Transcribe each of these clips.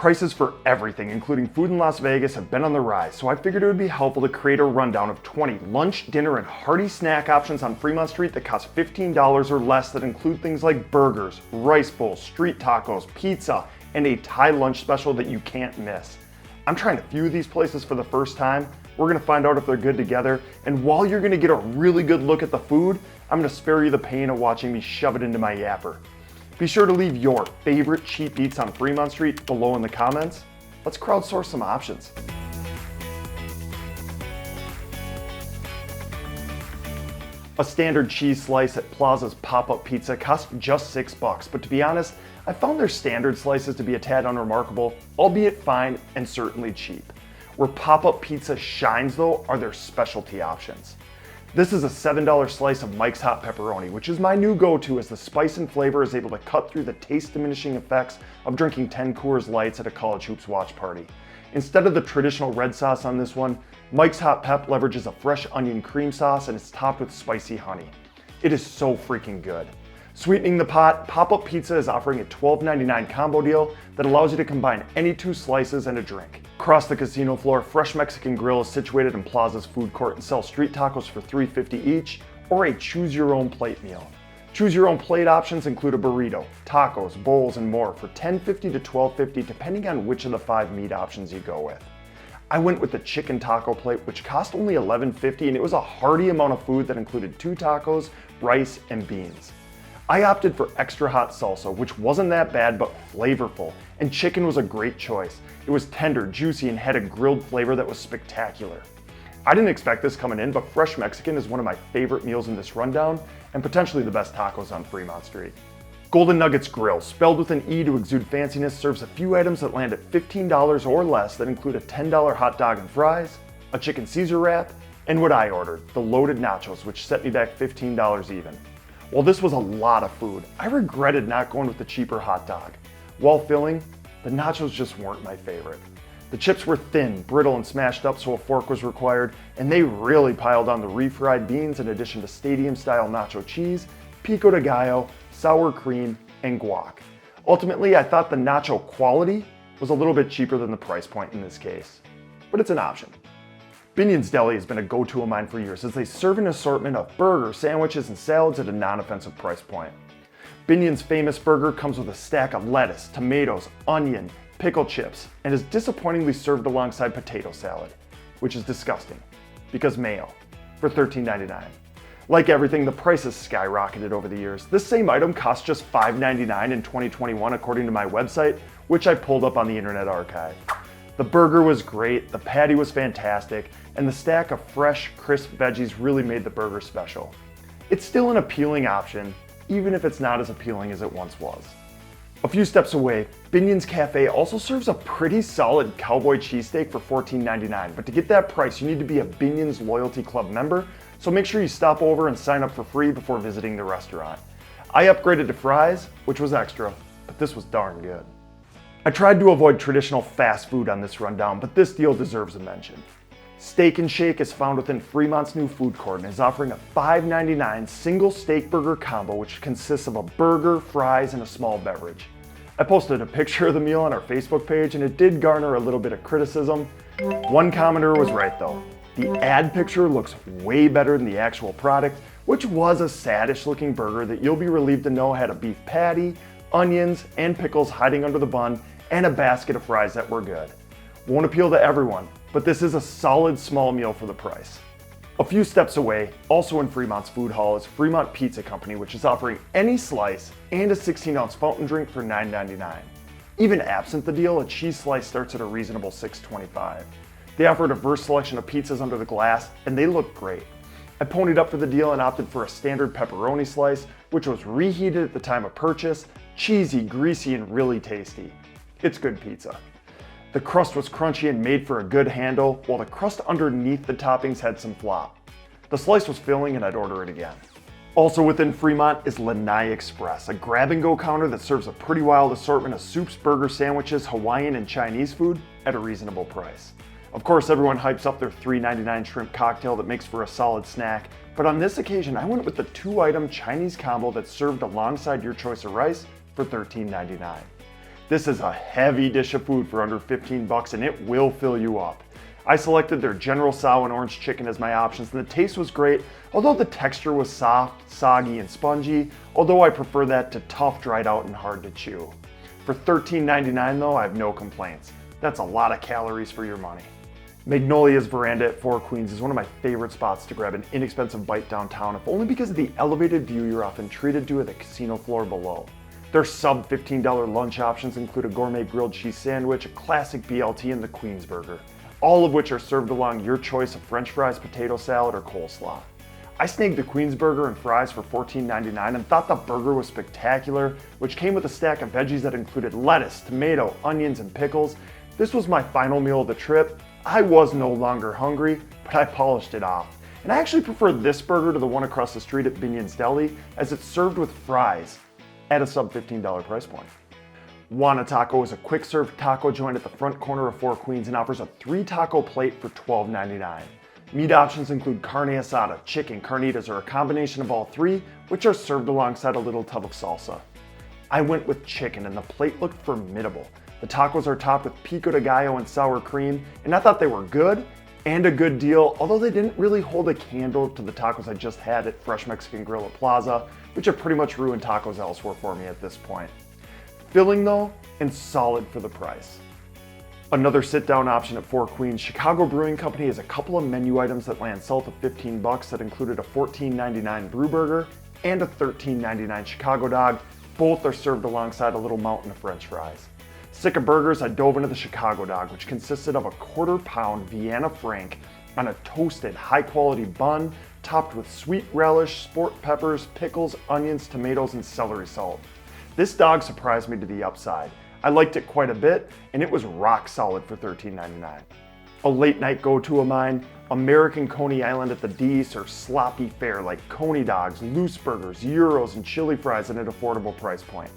Prices for everything, including food in Las Vegas, have been on the rise, so I figured it would be helpful to create a rundown of 20 lunch, dinner, and hearty snack options on Fremont Street that cost $15 or less that include things like burgers, rice bowls, street tacos, pizza, and a Thai lunch special that you can't miss. I'm trying a few of these places for the first time. We're gonna find out if they're good together, and while you're gonna get a really good look at the food, I'm gonna spare you the pain of watching me shove it into my yapper. Be sure to leave your favorite cheap eats on Fremont Street below in the comments. Let's crowdsource some options. A standard cheese slice at Plaza's pop-up pizza costs just $6, but to be honest, I found their standard slices to be a tad unremarkable, albeit fine and certainly cheap. Where pop-up pizza shines though are their specialty options. This is a $7 slice of Mike's Hot Pepperoni, which is my new go-to as the spice and flavor is able to cut through the taste-diminishing effects of drinking 10 Coors Lights at a college hoops watch party. Instead of the traditional red sauce on this one, Mike's Hot Pep leverages a fresh onion cream sauce and is topped with spicy honey. It is so freaking good. Sweetening the pot, Pop-Up Pizza is offering a $12.99 combo deal that allows you to combine any 2 slices and a drink. Across the casino floor, Fresh Mexican Grill is situated in Plaza's food court and sells street tacos for $3.50 each, or a choose-your-own-plate meal. Choose-your-own-plate options include a burrito, tacos, bowls, and more for $10.50 to $12.50 depending on which of the 5 meat options you go with. I went with the chicken taco plate, which cost only $11.50, and it was a hearty amount of food that included 2 tacos, rice, and beans. I opted for extra hot salsa, which wasn't that bad but flavorful, and chicken was a great choice. It was tender, juicy, and had a grilled flavor that was spectacular. I didn't expect this coming in, but Fresh Mexican is one of my favorite meals in this rundown, and potentially the best tacos on Fremont Street. Golden Nuggets Grill, spelled with an E to exude fanciness, serves a few items that land at $15 or less that include a $10 hot dog and fries, a chicken Caesar wrap, and what I ordered, the loaded nachos, which set me back $15 even. While this was a lot of food, I regretted not going with the cheaper hot dog. While filling, the nachos just weren't my favorite. The chips were thin, brittle, and smashed up, so a fork was required, and they really piled on the refried beans in addition to stadium-style nacho cheese, pico de gallo, sour cream, and guac. Ultimately, I thought the nacho quality was a little bit cheaper than the price point in this case, but it's an option. Binion's Deli has been a go-to of mine for years as they serve an assortment of burgers, sandwiches, and salads at a non-offensive price point. Binion's famous burger comes with a stack of lettuce, tomatoes, onion, pickle chips, and is disappointingly served alongside potato salad, which is disgusting, because mayo, for $13.99. Like everything, the price has skyrocketed over the years. This same item cost just $5.99 in 2021 according to my website, which I pulled up on the Internet Archive. The burger was great, the patty was fantastic, and the stack of fresh, crisp veggies really made the burger special. It's still an appealing option, even if it's not as appealing as it once was. A few steps away, Binion's Cafe also serves a pretty solid cowboy cheesesteak for $14.99, but to get that price, you need to be a Binion's Loyalty Club member, so make sure you stop over and sign up for free before visiting the restaurant. I upgraded to fries, which was extra, but this was darn good. I tried to avoid traditional fast food on this rundown, but this deal deserves a mention. Steak and Shake is found within Fremont's new food court and is offering a $5.99 single steak burger combo, which consists of a burger, fries, and a small beverage. I posted a picture of the meal on our Facebook page and it did garner a little bit of criticism. One commenter was right though. The ad picture looks way better than the actual product, which was a saddish looking burger that you'll be relieved to know had a beef patty, onions, and pickles hiding under the bun, and a basket of fries that were good. Won't appeal to everyone, but this is a solid small meal for the price. A few steps away, also in Fremont's food hall, is Fremont Pizza Company, which is offering any slice and a 16-ounce fountain drink for $9.99. Even absent the deal, a cheese slice starts at a reasonable $6.25. They offer a diverse selection of pizzas under the glass, and they look great. I ponied up for the deal and opted for a standard pepperoni slice, which was reheated at the time of purchase, cheesy, greasy, and really tasty. It's good pizza. The crust was crunchy and made for a good handle, while the crust underneath the toppings had some flop. The slice was filling and I'd order it again. Also within Fremont is Lanai Express, a grab-and-go counter that serves a pretty wild assortment of soups, burgers, sandwiches, Hawaiian, and Chinese food at a reasonable price. Of course, everyone hypes up their $3.99 shrimp cocktail that makes for a solid snack, but on this occasion I went with the 2-item Chinese combo that's served alongside your choice of rice for $13.99. This is a heavy dish of food for under 15 bucks and it will fill you up. I selected their General Tso and orange chicken as my options and the taste was great, although the texture was soft, soggy, and spongy, although I prefer that to tough, dried out, and hard to chew. For $13.99 though, I have no complaints. That's a lot of calories for your money. Magnolia's Veranda at Four Queens is one of my favorite spots to grab an inexpensive bite downtown, if only because of the elevated view you're often treated to at the casino floor below. Their sub $15 lunch options include a gourmet grilled cheese sandwich, a classic BLT, and the Queen's Burger, all of which are served along your choice of french fries, potato salad, or coleslaw. I snagged the Queen's Burger and fries for $14.99 and thought the burger was spectacular, which came with a stack of veggies that included lettuce, tomato, onions, and pickles. This was my final meal of the trip. I was no longer hungry, but I polished it off. And I actually prefer this burger to the one across the street at Binion's Deli, as it's served with fries at a sub $15 price point. Wana Taco is a quick serve taco joint at the front corner of Four Queens and offers a 3-taco plate for $12.99. Meat options include carne asada, chicken, carnitas, or a combination of all three, which are served alongside a little tub of salsa. I went with chicken and the plate looked formidable. The tacos are topped with pico de gallo and sour cream, and I thought they were good and a good deal, although they didn't really hold a candle to the tacos I just had at Fresh Mexican Grill at Plaza, which have pretty much ruined tacos elsewhere for me at this point. Filling though, and solid for the price. Another sit-down option at Four Queens, Chicago Brewing Company has a couple of menu items that land south of 15 bucks that included a $14.99 brew burger and a $13.99 Chicago dog. Both are served alongside a little mountain of french fries. Sick of burgers, I dove into the Chicago dog, which consisted of a quarter-pound Vienna Frank on a toasted, high-quality bun topped with sweet relish, sport peppers, pickles, onions, tomatoes, and celery salt. This dog surprised me to the upside. I liked it quite a bit, and it was rock solid for $13.99. A late night go-to of mine, American Coney Island at the D serves sloppy fare like Coney dogs, loose burgers, gyros, and chili fries at an affordable price point.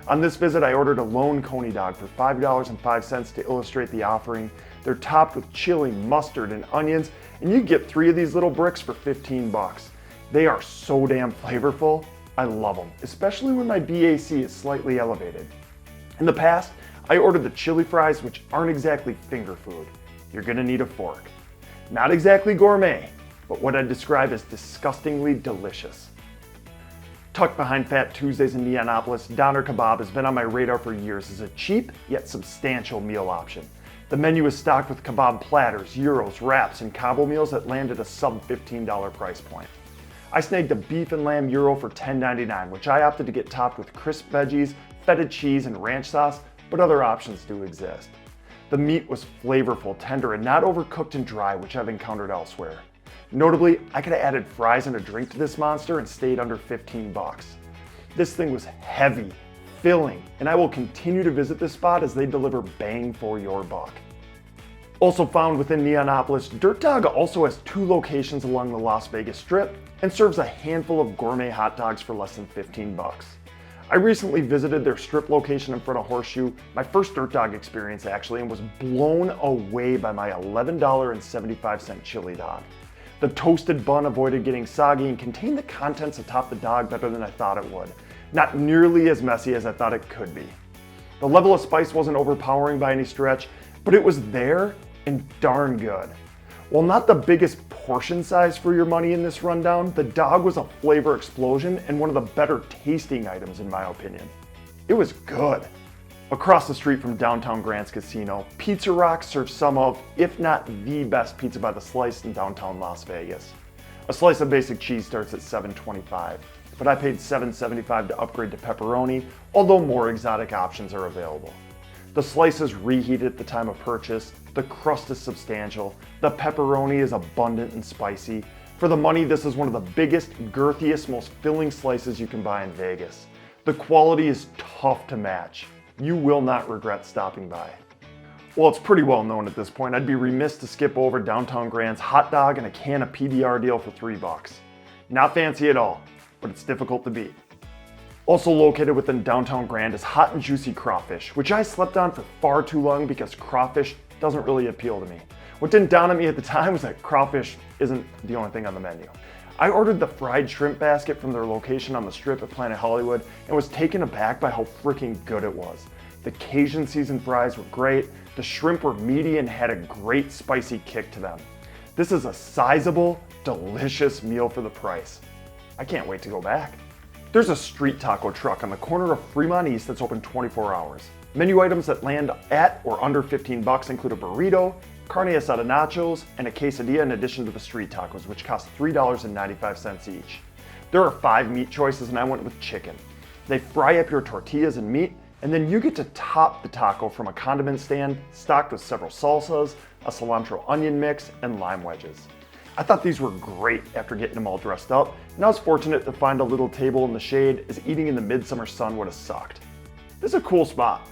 On this visit, I ordered a lone Coney dog for $5.05 to illustrate the offering. They're topped with chili, mustard, and onions, and you get 3 of these little bricks for 15 bucks. They are so damn flavorful. I love them, especially when my BAC is slightly elevated. In the past, I ordered the chili fries, which aren't exactly finger food. You're gonna need a fork. Not exactly gourmet, but what I'd describe as disgustingly delicious. Tucked behind Fat Tuesdays in Neonopolis, Doner Kebab has been on my radar for years as a cheap yet substantial meal option. The menu is stocked with kebab platters, gyros, wraps, and combo meals that land at a sub $15 price point. I snagged a beef and lamb gyro for $10.99, which I opted to get topped with crisp veggies, feta cheese, and ranch sauce, but other options do exist. The meat was flavorful, tender, and not overcooked and dry, which I've encountered elsewhere. Notably, I could have added fries and a drink to this monster and stayed under 15 bucks. This thing was heavy, filling, and I will continue to visit this spot as they deliver bang for your buck. Also found within Neonopolis, Dirt Dog also has 2 locations along the Las Vegas Strip and serves a handful of gourmet hot dogs for less than 15 bucks. I recently visited their strip location in front of Horseshoe, my first Dirt Dog experience actually, and was blown away by my $11.75 chili dog. The toasted bun avoided getting soggy and contained the contents atop the dog better than I thought it would. Not nearly as messy as I thought it could be. The level of spice wasn't overpowering by any stretch, but it was there and darn good. While not the biggest portion size for your money in this rundown, the dog was a flavor explosion and one of the better tasting items in my opinion. It was good. Across the street from downtown Grant's Casino, Pizza Rock serves some of, if not the best pizza by the slice in downtown Las Vegas. A slice of basic cheese starts at $7.25, but I paid $7.75 to upgrade to pepperoni, although more exotic options are available. The slice is reheated at the time of purchase, the crust is substantial, the pepperoni is abundant and spicy. For the money, this is one of the biggest, girthiest, most filling slices you can buy in Vegas. The quality is tough to match. You will not regret stopping by. Well, it's pretty well known at this point. I'd be remiss to skip over downtown Grant's hot dog and a can of PBR deal for $3. Not fancy at all, but it's difficult to beat. Also located within downtown Grant is Hot N Juicy Crawfish, which I slept on for far too long because crawfish doesn't really appeal to me. What didn't dawn on me at the time was that crawfish isn't the only thing on the menu. I ordered the fried shrimp basket from their location on the Strip at Planet Hollywood and was taken aback by how freaking good it was. The Cajun seasoned fries were great. The shrimp were meaty and had a great spicy kick to them. This is a sizable, delicious meal for the price. I can't wait to go back. There's a street taco truck on the corner of Fremont East that's open 24 hours. Menu items that land at or under 15 bucks include a burrito, carne asada nachos, and a quesadilla in addition to the street tacos, which cost $3.95 each. There are 5 meat choices and I went with chicken. They fry up your tortillas and meat, and then you get to top the taco from a condiment stand stocked with several salsas, a cilantro onion mix, and lime wedges. I thought these were great after getting them all dressed up, and I was fortunate to find a little table in the shade as eating in the midsummer sun would have sucked. This is a cool spot.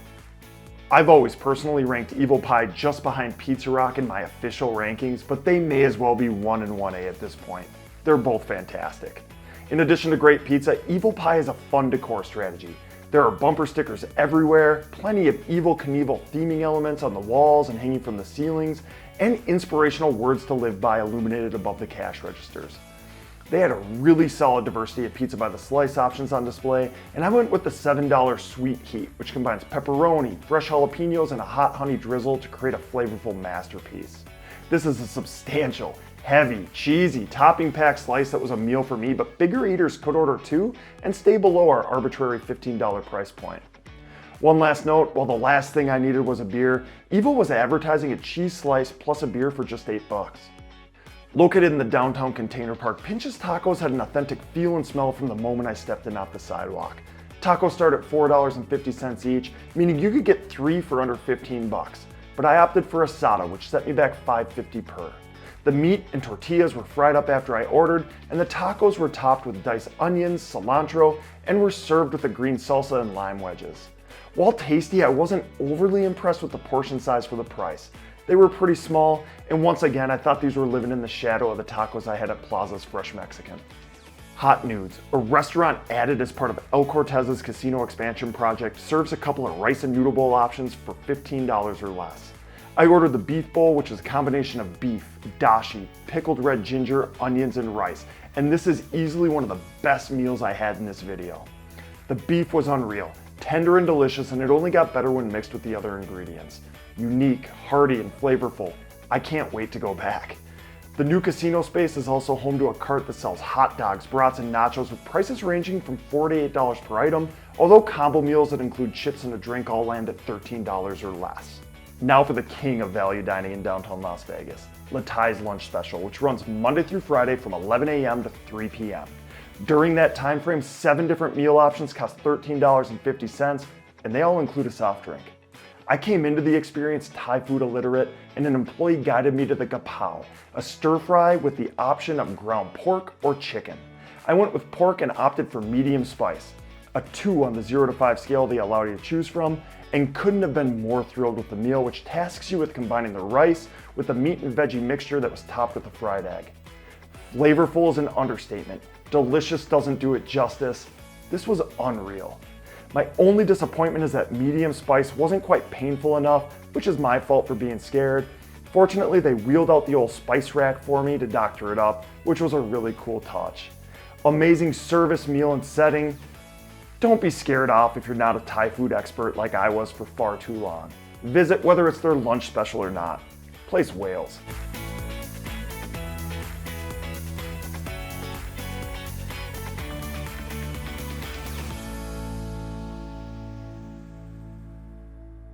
I've always personally ranked Evel Pie just behind Pizza Rock in my official rankings, but they may as well be 1 and 1A at this point. They're both fantastic. In addition to great pizza, Evel Pie is a fun decor strategy. There are bumper stickers everywhere, plenty of Evel Knievel theming elements on the walls and hanging from the ceilings, and inspirational words to live by illuminated above the cash registers. They had a really solid diversity of pizza by the slice options on display, and I went with the $7 Sweet Heat, which combines pepperoni, fresh jalapenos, and a hot honey drizzle to create a flavorful masterpiece. This is a substantial, heavy, cheesy, topping-packed slice that was a meal for me, but bigger eaters could order 2 and stay below our arbitrary $15 price point. One last note, while the last thing I needed was a beer, Evel was advertising a cheese slice plus a beer for just $8. Located in the downtown container park, Pinch's Tacos had an authentic feel and smell from the moment I stepped in off the sidewalk. Tacos start at $4.50 each, meaning you could get 3 for under 15 bucks. But I opted for asada, which set me back $5.50 per. The meat and tortillas were fried up after I ordered, and the tacos were topped with diced onions, cilantro, and were served with a green salsa and lime wedges. While tasty, I wasn't overly impressed with the portion size for the price. They were pretty small, and once again, I thought these were living in the shadow of the tacos I had at Plaza's Fresh Mexican. Hot Noods, a restaurant added as part of El Cortez's casino expansion project, serves a couple of rice and noodle bowl options for $15 or less. I ordered the beef bowl, which is a combination of beef, dashi, pickled red ginger, onions, and rice, and this is easily one of the best meals I had in this video. The beef was unreal, tender and delicious, and it only got better when mixed with the other ingredients. Unique, hearty, and flavorful. I can't wait to go back. The new casino space is also home to a cart that sells hot dogs, brats, and nachos with prices ranging from $4 to $8 per item, although combo meals that include chips and a drink all land at $13 or less. Now for the king of value dining in downtown Las Vegas, Latai's Lunch Special, which runs Monday through Friday from 11 a.m. to 3 p.m. During that time frame, 7 different meal options cost $13.50, and they all include a soft drink. I came into the experience Thai food illiterate, and an employee guided me to the Gapao, a stir fry with the option of ground pork or chicken. I went with pork and opted for medium spice, a 2 on the 0 to 5 scale they allow you to choose from, and couldn't have been more thrilled with the meal, which tasks you with combining the rice with the meat and veggie mixture that was topped with a fried egg. Flavorful is an understatement. Delicious doesn't do it justice. This was unreal. My only disappointment is that medium spice wasn't quite painful enough, which is my fault for being scared. Fortunately, they wheeled out the old spice rack for me to doctor it up, which was a really cool touch. Amazing service, meal, and setting. Don't be scared off if you're not a Thai food expert like I was for far too long. Visit whether it's their lunch special or not. Place whales.